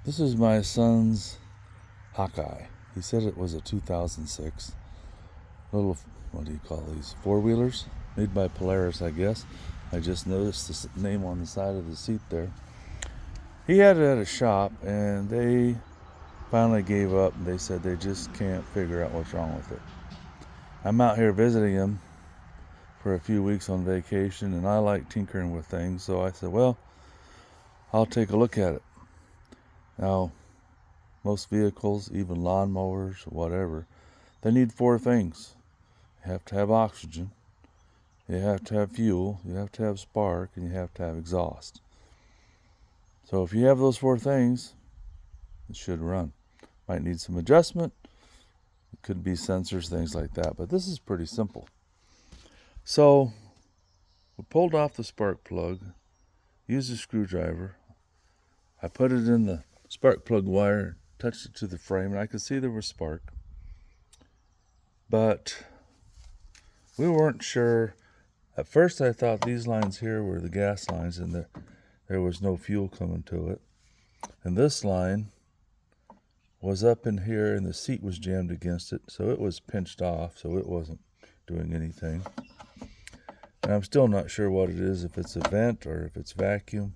This is my son's Hawkeye. He said it was a 2006 little, what do you call these, four-wheelers? Made by Polaris, I guess. I just noticed this name on the side of the seat there. He had it at a shop, and they finally gave up, and they said they just can't figure out what's wrong with it. I'm out here visiting him for a few weeks on vacation, and I like tinkering with things, so I said, well, I'll take a look at it. Now, most vehicles, even lawnmowers, whatever, they need four things. You have to have oxygen, you have to have fuel, you have to have spark, and you have to have exhaust. So if you have those four things, it should run. Might need some adjustment. It could be sensors, things like that, but this is pretty simple. So we pulled off the spark plug, used a screwdriver. I put it in the spark plug wire, touched it to the frame, and I could see there was spark. But we weren't sure. At first I thought these lines here were the gas lines, and there was no fuel coming to it. And this line was up in here, and the seat was jammed against it, so it was pinched off, so it wasn't doing anything. And I'm still not sure what it is, if it's a vent or if it's vacuum.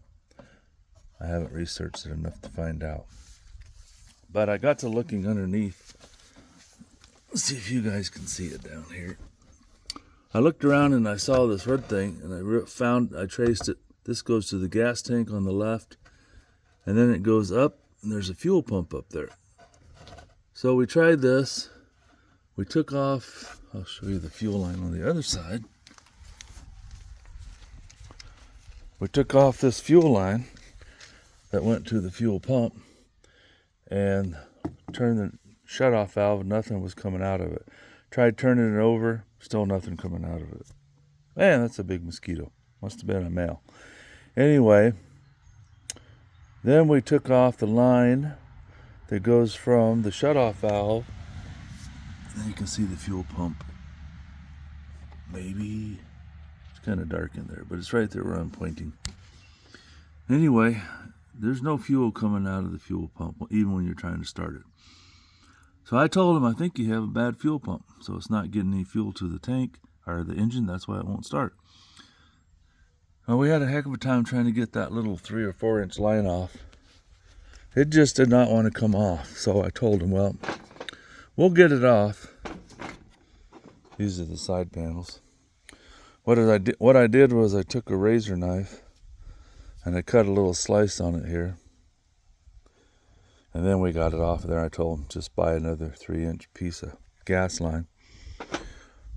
I haven't researched it enough to find out. But I got to looking underneath. Let's see if you guys can see it down here. I looked around and I saw this red thing, and I traced it. This goes to the gas tank on the left, and then it goes up, and there's a fuel pump up there. So we tried this. We took off, I'll show you the fuel line on the other side. We took off this fuel line that went to the fuel pump and turned the shutoff valve, and nothing was coming out of it. Tried turning it over, still nothing coming out of it. Man, that's a big mosquito. Must have been a male. Anyway, then we took off the line that goes from the shutoff valve. And you can see the fuel pump. Maybe it's kind of dark in there, but it's right there where I'm pointing. Anyway, there's no fuel coming out of the fuel pump, even when you're trying to start it. So I told him, I think you have a bad fuel pump, so it's not getting any fuel to the tank or the engine. That's why it won't start. Well, we had a heck of a time trying to get that little 3 or 4 inch line off. It just did not want to come off. So I told him, well, we'll get it off. These are the side panels. What I did was I took a razor knife and I cut a little slice on it here. And then we got it off of there. I told him, just buy another 3 inch piece of gas line.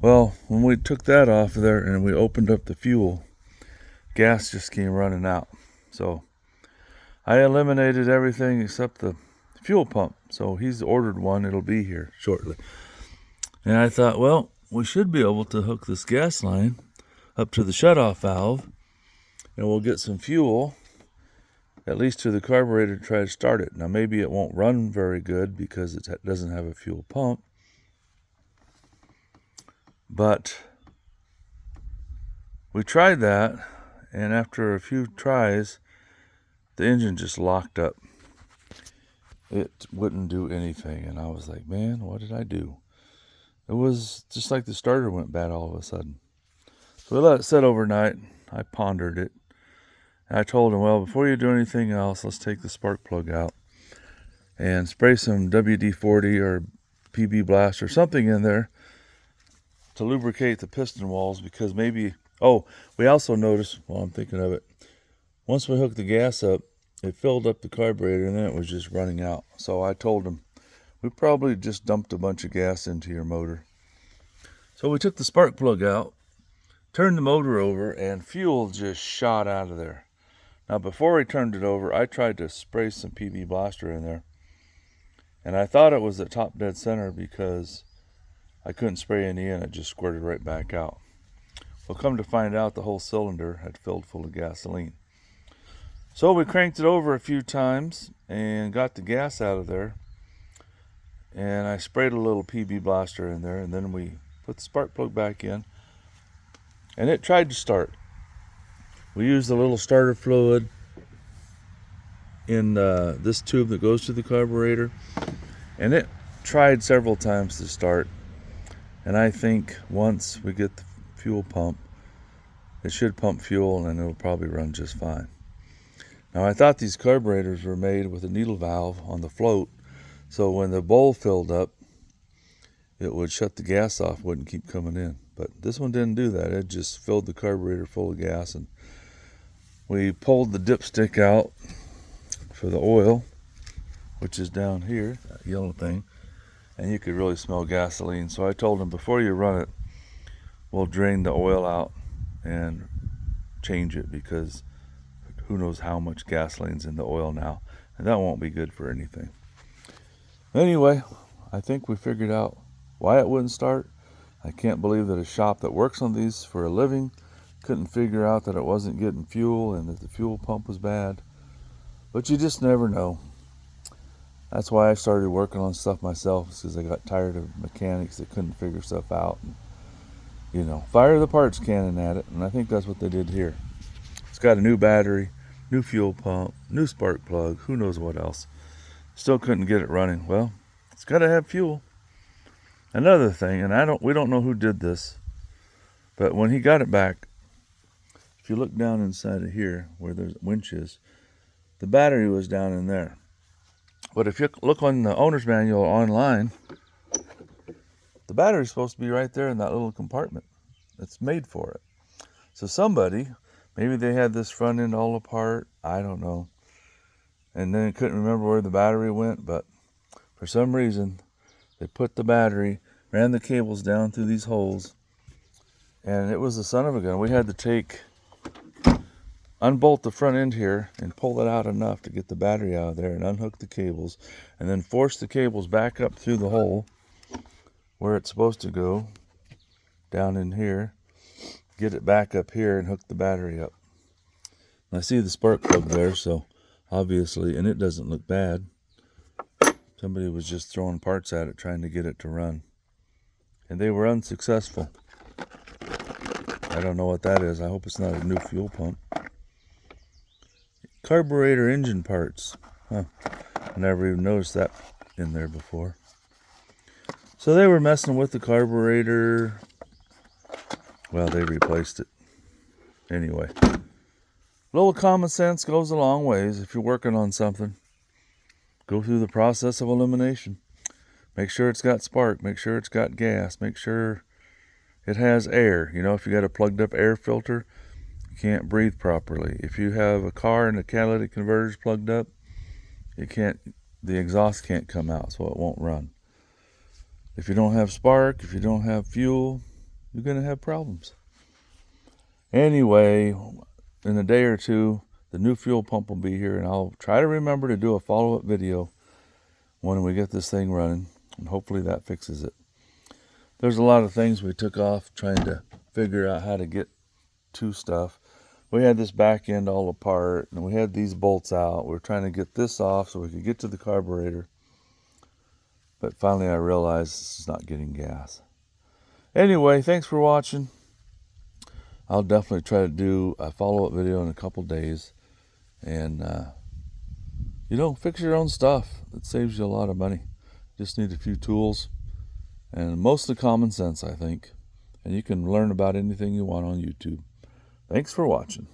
Well, when we took that off of there and we opened up the fuel, gas just came running out. So I eliminated everything except the fuel pump. So he's ordered one. It'll be here shortly. And I thought, well, we should be able to hook this gas line up to the shutoff valve, and we'll get some fuel, at least to the carburetor, to try to start it. Now, maybe it won't run very good because it doesn't have a fuel pump. But we tried that, and after a few tries, the engine just locked up. It wouldn't do anything, and I was like, man, what did I do? It was just like the starter went bad all of a sudden. So we let it sit overnight. I pondered it. And I told him, well, before you do anything else, let's take the spark plug out and spray some WD-40 or PB Blast or something in there to lubricate the piston walls, because maybe, we also noticed, while I'm thinking of it, once we hooked the gas up, it filled up the carburetor and then it was just running out. So I told him, we probably just dumped a bunch of gas into your motor. So we took the spark plug out, turned the motor over, and fuel just shot out of there. Now, before we turned it over, I tried to spray some PB Blaster in there, and I thought it was at top dead center because I couldn't spray any in. It just squirted right back out. Well, come to find out, the whole cylinder had filled full of gasoline. So we cranked it over a few times and got the gas out of there, and I sprayed a little PB Blaster in there, and then we put the spark plug back in, and it tried to start. We used a little starter fluid, in this tube that goes to the carburetor, and it tried several times to start. And I think once we get the fuel pump, it should pump fuel and it'll probably run just fine. Now, I thought these carburetors were made with a needle valve on the float, so when the bowl filled up, it would shut the gas off, wouldn't keep coming in. But this one didn't do that. It just filled the carburetor full of gas, and we pulled the dipstick out for the oil, which is down here, that yellow thing, and you could really smell gasoline. So I told him, before you run it, we'll drain the oil out and change it, because who knows how much gasoline's in the oil now, and that won't be good for anything. Anyway, I think we figured out why it wouldn't start. I can't believe that a shop that works on these for a living couldn't figure out that it wasn't getting fuel and that the fuel pump was bad. But you just never know. That's why I started working on stuff myself, because I got tired of mechanics that couldn't figure stuff out. And, you know, fire the parts cannon at it, and I think that's what they did here. It's got a new battery, new fuel pump, new spark plug, who knows what else. Still couldn't get it running. Well, it's got to have fuel. Another thing, and we don't know who did this, but when he got it back, if you look down inside of here where the winch is, the battery was down in there. But if you look on the owner's manual online, the battery's supposed to be right there in that little compartment. It's made for it. So somebody, maybe they had this front end all apart, I don't know, and then couldn't remember where the battery went, but for some reason they put the battery, ran the cables down through these holes, and it was the son of a gun. We had to unbolt the front end here and pull it out enough to get the battery out of there and unhook the cables, and then force the cables back up through the hole where it's supposed to go, down in here, get it back up here and hook the battery up. And I see the spark plug there, so obviously, and it doesn't look bad. Somebody was just throwing parts at it, trying to get it to run. And they were unsuccessful. I don't know what that is. I hope it's not a new fuel pump. Carburetor engine parts. Huh. I never even noticed that in there before. So they were messing with the carburetor. Well, they replaced it. Anyway. A little common sense goes a long ways if you're working on something. Go through the process of elimination. Make sure it's got spark. Make sure it's got gas. Make sure it has air. You know, if you got a plugged up air filter, you can't breathe properly. If you have a car and the catalytic converter's plugged up, the exhaust can't come out, so it won't run. If you don't have spark, if you don't have fuel, you're going to have problems. Anyway, in a day or two, the new fuel pump will be here, and I'll try to remember to do a follow-up video when we get this thing running, and hopefully that fixes it. There's a lot of things we took off trying to figure out how to get to stuff. We had this back end all apart, and we had these bolts out. We were trying to get this off so we could get to the carburetor. But finally I realized this is not getting gas. Anyway, thanks for watching. I'll definitely try to do a follow-up video in a couple days. And, fix your own stuff. It saves you a lot of money. Just need a few tools and mostly common sense, I think. And you can learn about anything you want on YouTube. Thanks for watching.